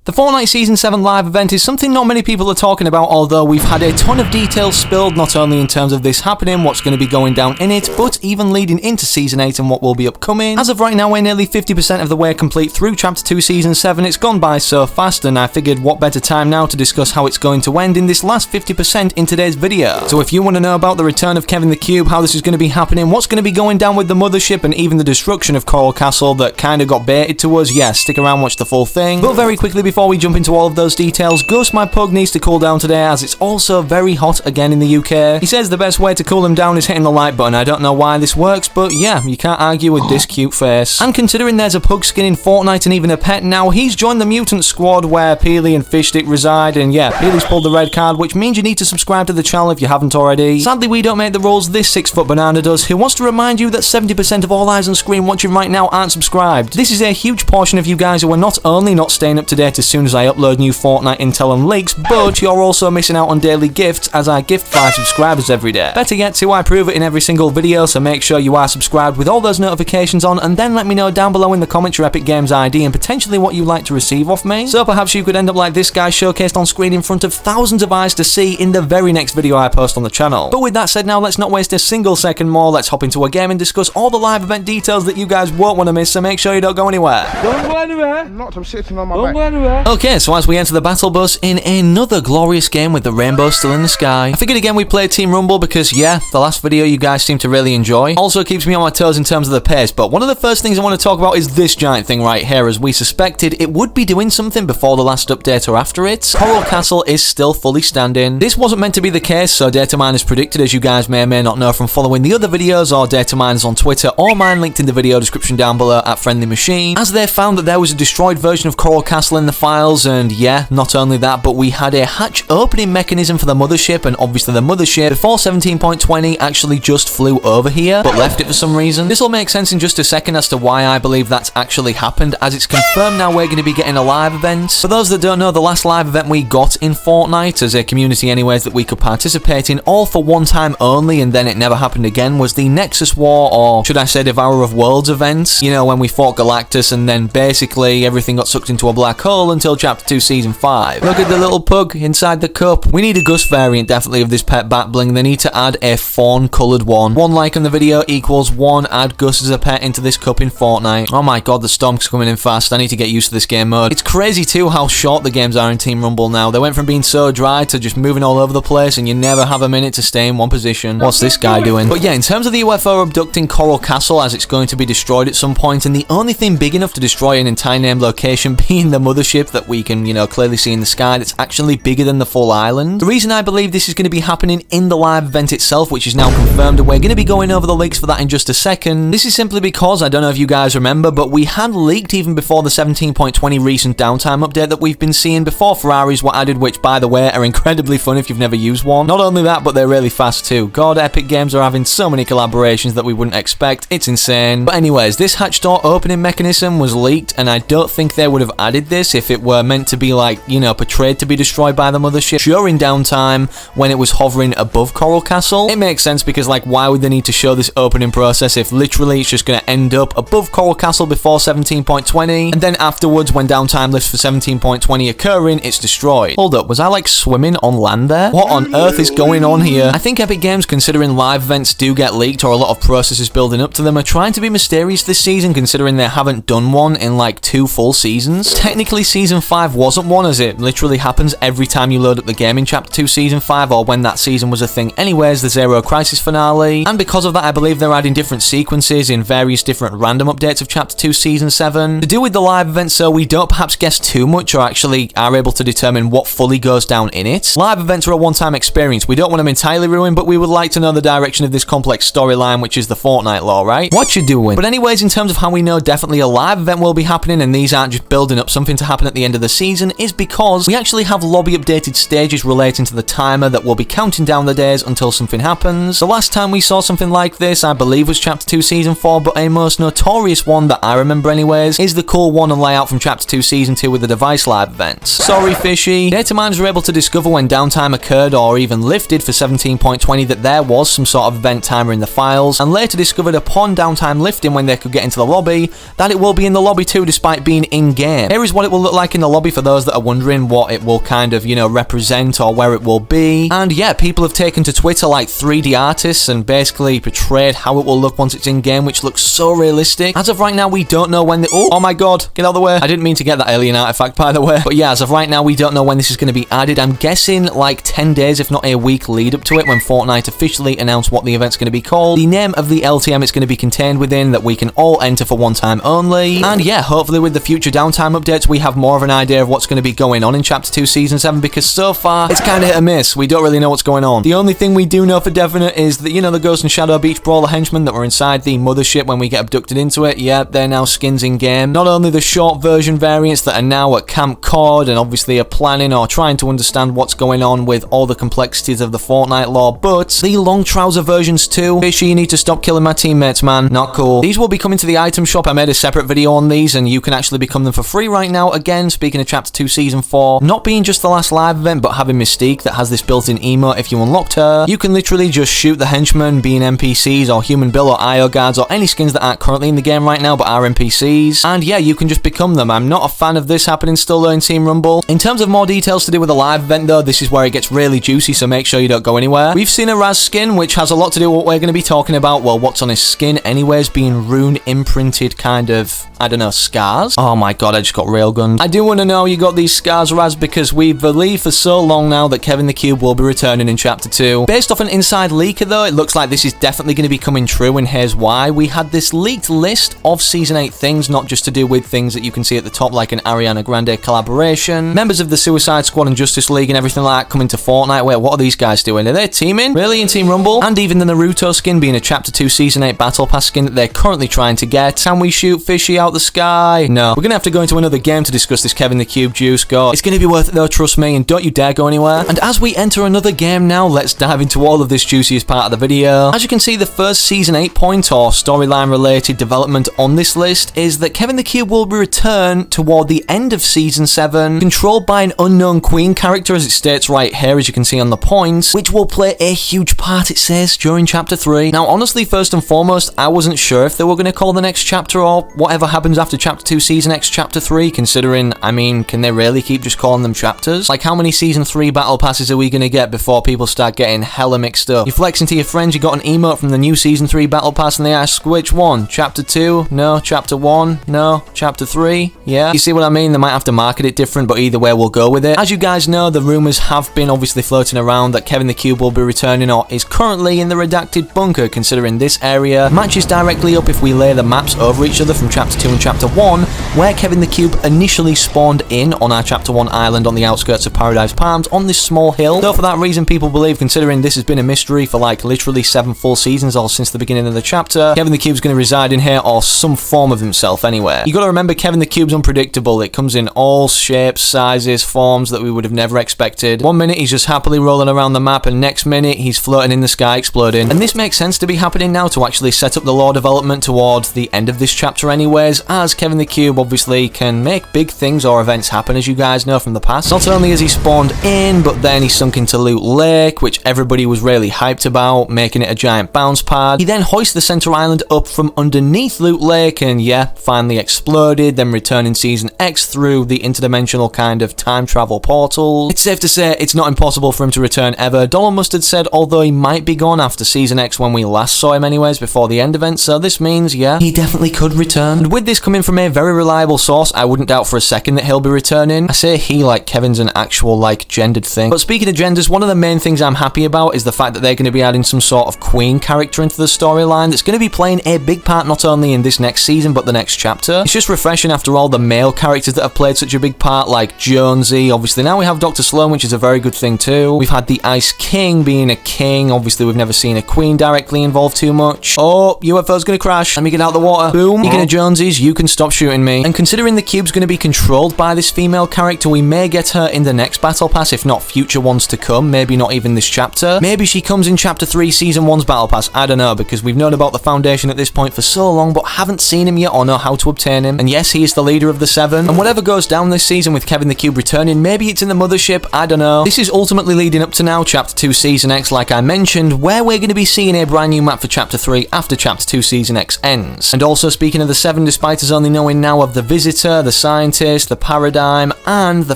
The Fortnite Season 7 live event is something not many people are talking about, although we've had a ton of details spilled, not only in terms of this happening, what's going to be going down in it, but even leading into Season 8 and what will be upcoming. As of right now, we're nearly 50% of the way complete through Chapter 2 Season 7. It's gone by so fast, and I figured what better time now to discuss how it's going to end in this last 50% in today's video. So if you want to know about the return of Kevin the Cube, how this is going to be happening, what's going to be going down with the Mothership, and even the destruction of Coral Castle that kind of got baited to us, yeah, stick around, watch the full thing. But very quickly before we jump into all of those details, Gus, my pug, needs to cool down today as it's also very hot again in the UK. He says the best way to cool him down is hitting the like button. I don't know why this works, but yeah, you can't argue with this cute face. And considering there's a pug skin in Fortnite and even a pet now, he's joined the mutant squad where Peely and Fishstick reside, and yeah, Peely's pulled the red card, which means you need to subscribe to the channel if you haven't already. Sadly, we don't make the rules, this 6-foot banana does, who wants to remind you that 70% of all eyes on screen watching right now aren't subscribed. This is a huge portion of you guys who are not only not staying up to date as soon as I upload new Fortnite intel and leaks, but you're also missing out on daily gifts as I gift 5 subscribers every day. Better yet, too, I prove it in every single video, so make sure you are subscribed with all those notifications on, and then let me know down below in the comments your Epic Games ID and potentially what you'd like to receive off me. So perhaps you could end up like this guy showcased on screen in front of thousands of eyes to see in the very next video I post on the channel. But with that said, now let's not waste a single second more, let's hop into a game and discuss all the live event details that you guys won't want to miss, so make sure you don't go anywhere. Don't go anywhere. I'm not, I'm sitting on my Don't back. go anywhere. Okay, so as we enter the battle bus in another glorious game with the rainbow still in the sky, I figured again we'd play Team Rumble because, yeah, the last video you guys seem to really enjoy. Also keeps me on my toes in terms of the pace, but one of the first things I want to talk about is this giant thing right here, as we suspected it would be doing something before the last update or after it. Coral Castle is still fully standing. This wasn't meant to be the case, so data miners predicted, as you guys may or may not know from following the other videos or data miners on Twitter or mine linked in the video description down below at Friendly Machine, as they found that there was a destroyed version of Coral Castle in the files, and yeah, not only that, but we had a hatch opening mechanism for the Mothership, and obviously the Mothership before 17.20 actually just flew over here, but left it for some reason. This will make sense in just a second as to why I believe that's actually happened, as it's confirmed now we're going to be getting a live event. For those that don't know, the last live event we got in Fortnite, as a community anyways, that we could participate in, all for one time only, and then it never happened again, was the Nexus War, or should I say Devourer of Worlds event. You know, when we fought Galactus and then basically everything got sucked into a black hole until Chapter 2 Season 5. Look at the little pug inside the cup. We need a Gus variant definitely of this pet bat bling. They need to add a fawn coloured one. 1 like on the video equals 1 add Gus as a pet into this cup in Fortnite. Oh my god, the storm's coming in fast. I need to get used to this game mode. It's crazy too how short the games are in Team Rumble now. They went from being so dry to just moving all over the place, and you never have a minute to stay in one position. What's this guy doing? But yeah, in terms of the UFO abducting Coral Castle, as it's going to be destroyed at some point, and the only thing big enough to destroy an entire named location being the Mothership that we can, you know, clearly see in the sky, that's actually bigger than the full island. The reason I believe this is going to be happening in the live event itself, which is now confirmed, and we're going to be going over the leaks for that in just a second. This is simply because, I don't know if you guys remember, but we had leaked even before the 17.20 recent downtime update that we've been seeing before Ferraris were added, which by the way are incredibly fun if you've never used one. Not only that, but they're really fast too. God, Epic Games are having so many collaborations that we wouldn't expect. It's insane. But anyways, this hatch door opening mechanism was leaked, and I don't think they would have added this if it were meant to be like, you know, portrayed to be destroyed by the Mothership during downtime when it was hovering above Coral Castle. It makes sense because, like, why would they need to show this opening process if literally it's just going to end up above Coral Castle before 17.20, and then afterwards when downtime lifts for 17.20 occurring, it's destroyed. Hold up, was I like swimming on land there? What on earth is going on here? I think Epic Games, considering live events do get leaked or a lot of processes building up to them, are trying to be mysterious this season, considering they haven't done one in like 2 full seasons. Technically Season 5 wasn't one, as it literally happens every time you load up the game in Chapter 2 Season 5, or when that season was a thing anyways, the Zero Crisis finale, and because of that I believe they're adding different sequences in various different random updates of Chapter 2 Season 7 to do with the live event, so we don't perhaps guess too much or actually are able to determine what fully goes down in it. Live events are a one-time experience. We don't want them entirely ruined, but we would like to know the direction of this complex storyline, which is the Fortnite lore, right? What you doing? But anyways, in terms of how we know definitely a live event will be happening and these aren't just building up something to happen at the end of the season, is because we actually have lobby updated stages relating to the timer that will be counting down the days until something happens. The last time we saw something like this, I believe, was Chapter 2 Season 4, but a most notorious one that I remember anyways is the cool one and layout from Chapter 2 Season 2 with the device live events. Sorry fishy. Data miners were able to discover when downtime occurred or even lifted for 17.20 that there was some sort of event timer in the files, and later discovered upon downtime lifting when they could get into the lobby that it will be in the lobby too despite being in-game. Here is what it will look look like in the lobby for those that are wondering what it will kind of, you know, represent or where it will be. And yeah, people have taken to Twitter like 3D artists and basically portrayed how it will look once it's in game, which looks so realistic. As of right now, we don't know when the— oh my god, get out of the way. I didn't mean to get that alien artifact, by the way. But yeah, as of right now, we don't know when this is going to be added. I'm guessing like 10 days, if not a week lead up to it, when Fortnite officially announce what the event's going to be called, the name of the LTM it's going to be contained within, that we can all enter for one time only. And yeah, hopefully with the future downtime updates, we have more of an idea of what's going to be going on in Chapter 2 Season 7, because so far, it's kind of hit or miss. We don't really know what's going on. The only thing we do know for definite is that, you know, the Ghost and Shadow Beach Brawler henchmen that were inside the Mothership when we get abducted into it, yeah, they're now skins in game. Not only the short version variants that are now at Camp Cord and obviously are planning or trying to understand what's going on with all the complexities of the Fortnite lore, but the long trouser versions too. Fishy, you need to stop killing my teammates, man. Not cool. These will be coming to the item shop. I made a separate video on these, and you can actually become them for free right now. Again, speaking of Chapter 2 Season 4, not being just the last live event, but having Mystique that has this built-in emote. If you unlocked her, you can literally just shoot the henchmen, being NPCs or Human Bill or IO guards or any skins that aren't currently in the game right now but are NPCs. And yeah, you can just become them. I'm not a fan of this happening still though in Team Rumble. In terms of more details to do with the live event though, this is where it gets really juicy, so make sure you don't go anywhere. We've seen a Razz Skin, which has a lot to do with what we're going to be talking about. Well, what's on his skin anyways, being rune imprinted kind of, I don't know, scars. Oh my god, I just got railgunned. I do want to know you got these scars, Razz, because we've believed for so long now that Kevin the Cube will be returning in Chapter 2. Based off an inside leaker though, it looks like this is definitely going to be coming true, and here's why. We had this leaked list of Season 8 things, not just to do with things that you can see at the top like an Ariana Grande collaboration, members of the Suicide Squad and Justice League and everything like that coming to Fortnite. Wait, what are these guys doing? Are they teaming? Really, in Team Rumble? And even the Naruto skin being a Chapter 2 Season 8 Battle Pass skin that they're currently trying to get. Can we shoot Fishy out the sky? No. We're gonna have to go into another game to discuss this Kevin the Cube juice. God, it's gonna be worth it though, trust me, and don't you dare go anywhere. And as we enter another game now, let's dive into all of this juiciest part of the video. As you can see, the first Season 8 point or storyline related development on this list is that Kevin the Cube will return toward the end of Season 7, controlled by an unknown queen character, as it states right here, as you can see on the points, which will play a huge part, it says, during Chapter 3. Now, honestly, first and foremost, I wasn't sure if they were going to call the next chapter or whatever happens after Chapter 2 Season X Chapter 3, considering, I mean, can they really keep just calling them chapters? Like, how many Season 3 battle passes are we going to get before people start getting hella mixed up? You're flexing to your friends, you got an emote from the new Season 3 battle pass, and they ask, which one? Chapter 2? No. Chapter 1? No. Chapter 3? Yeah. You see what I mean? They might have to market it different, but either way, we'll go with it. As you guys know, the rumors have been obviously floating around that Kevin the Cube will be returning or is currently in the redacted bunker, considering this area matches directly up if we lay the maps over each other from Chapter 2 and Chapter 1, where Kevin the Cube initially spawned in on our Chapter 1 island on the outskirts of Paradise Palms on this small hill. Though for that reason, people believe, considering this has been a mystery for like literally 7 full seasons or since the beginning of the chapter, Kevin the Cube's going to reside in here or some form of himself anywhere. You got to remember, Kevin the Cube's unpredictable. It comes in all shapes, sizes, forms that we would have never expected. One minute he's just happily rolling around the map, and next minute he's floating in the sky exploding. And this makes sense to be happening now to actually set up the lore development towards the end of this chapter anyways, as Kevin the Cube obviously can make big things or events happen, as you guys know from the past. Not only has he spawned in, but then he sunk into Loot Lake, which everybody was really hyped about, making it a giant bounce pad. He then hoisted the center island up from underneath Loot Lake and yeah, finally exploded, then returned in Season X through the interdimensional kind of time travel portal. It's safe to say it's not impossible for him to return ever. Donald Mustard said although he might be gone after Season X when we last saw him anyways, before the end event, so this means, yeah, he definitely could return. And with this coming from a very reliable source, I wouldn't doubt for a second that he'll be returning. I say he like Kevin's an actual like gendered thing. But speaking of genders, one of the main things I'm happy about is the fact that they're going to be adding some sort of queen character into the storyline that's going to be playing a big part not only in this next season but the next chapter. It's just refreshing after all the male characters that have played such a big part, like Jonesy. Obviously now we have Dr. Sloan, which is a very good thing too. We've had the Ice King being a king. Obviously we've never seen a queen directly involved too much. Oh, UFO's gonna crash. Let me get out of the water. Boom. Speaking of Jonesy's, you can stop shooting me. And considering the cube's gonna be controlled by this female character, we may get her in the next battle pass, if not future ones to come. Maybe not even this chapter. Maybe she comes in Chapter 3 Season 1's battle pass. I don't know, because we've known about the Foundation at this point for so long, but haven't seen him yet or know how to obtain him. And yes, he is the leader of the 7. And whatever goes down this season with Kevin the Cube returning, maybe it's in the Mothership, I don't know. This is ultimately leading up to now Chapter 2 Season X, like I mentioned, where we're going to be seeing a brand new map for Chapter 3 after Chapter 2 Season X ends. And also, speaking of the 7, despite us only knowing now of the Visitor, the Scientist, Apprentice, the Paradigm, and the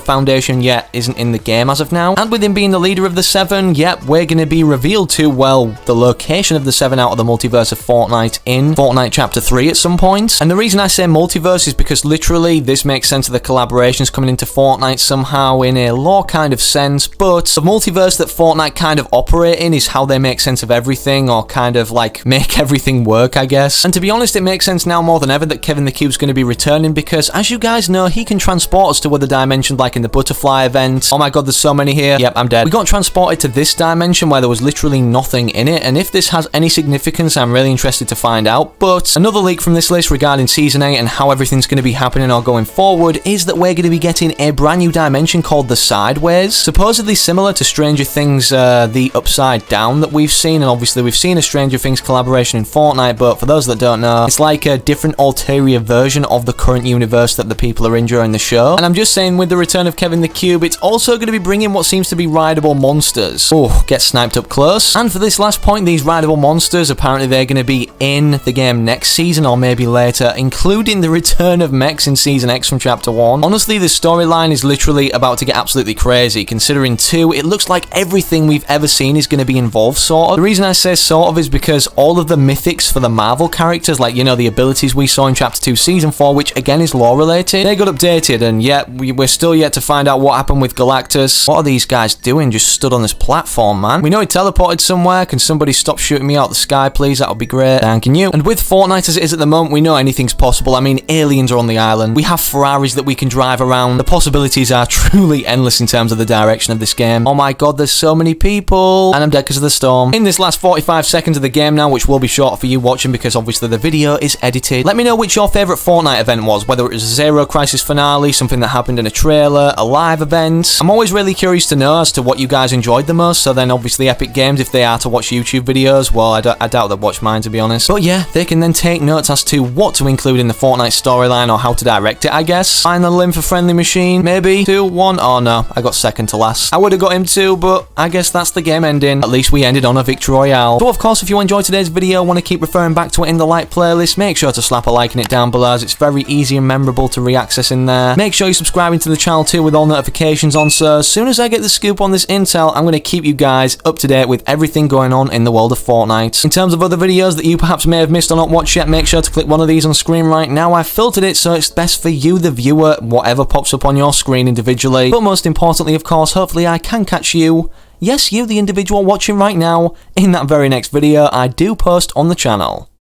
Foundation yet isn't in the game as of now. And with him being the leader of the 7, yep, we're going to be revealed to, well, the location of the 7 out of the multiverse of Fortnite in Fortnite Chapter 3 at some point. And the reason I say multiverse is because literally this makes sense of the collaborations coming into Fortnite somehow in a lore kind of sense, but the multiverse that Fortnite kind of operate in is how they make sense of everything, or kind of like make everything work, I guess. And to be honest, it makes sense now more than ever that Kevin the Cube's going to be returning, because as you guys know, he can transport us to other dimensions, like in the Butterfly event. Oh my god, there's so many here. Yep, I'm dead. We got transported to this dimension where there was literally nothing in it, and if this has any significance, I'm really interested to find out. But another leak from this list regarding Season 8 and how everything's going to be happening or going forward is that we're going to be getting a brand new dimension called the Sideways, supposedly similar to Stranger Things, the Upside Down that we've seen, and obviously we've seen a Stranger Things collaboration in Fortnite, but for those that don't know, it's like a different ulterior version of the current universe that the people are in during the show. And I'm just saying, with the return of Kevin the Cube, it's also going to be bringing what seems to be Rideable Monsters. Oh, get sniped up close. And for this last point, these Rideable Monsters, apparently they're going to be in the game next season or maybe later, including the return of mechs in Season X from Chapter 1. Honestly, the storyline is literally about to get absolutely crazy, considering 2, it looks like everything we've ever seen is going to be involved, sort of. The reason I say sort of is because all of the mythics for the Marvel characters, like, you know, the abilities we saw in Chapter 2 Season 4, which again is lore related, they got updated, and yet we're still yet to find out what happened with Galactus. What are these guys doing just stood on this platform, man? We know he teleported somewhere. Can somebody stop shooting me out the sky, please? That would be great. Thanking you. And with Fortnite as it is at the moment, we know anything's possible. I mean, aliens are on the island. We have Ferraris that we can drive around. The possibilities are truly endless in terms of the direction of this game. Oh my god, there's so many people. And I'm dead because of the storm. In this last 45 seconds of the game now, which will be short for you watching because obviously the video is edited, let me know which your favourite Fortnite event was, whether it was a Zero Crisis finale, something that happened in a trailer, a live event. I'm always really curious to know as to what you guys enjoyed the most, so then obviously Epic Games, if they are to watch YouTube videos, well, I doubt they'll watch mine, to be honest. But yeah, they can then take notes as to what to include in the Fortnite storyline or how to direct it, I guess. Final limb for Friendly Machine, maybe? 2, 1, oh no, I got second to last. I would have got him too, but I guess that's the game ending. At least we ended on a victory royale. So of course, if you enjoyed today's video, want to keep referring back to it in the like playlist, make sure to slap a like in it down below, as it's very easy and memorable to re-access in there. Make sure you're subscribing to the channel too with all notifications on, so as soon as I get the scoop on this intel, I'm going to keep you guys up to date with everything going on in the world of Fortnite. In terms of other videos that you perhaps may have missed or not watched yet, make sure to click one of these on screen right now. I've filtered it so it's best for you, the viewer, whatever pops up on your screen individually. But most importantly, of course, hopefully I can catch you, yes, you, the individual watching right now, in that very next video I do post on the channel.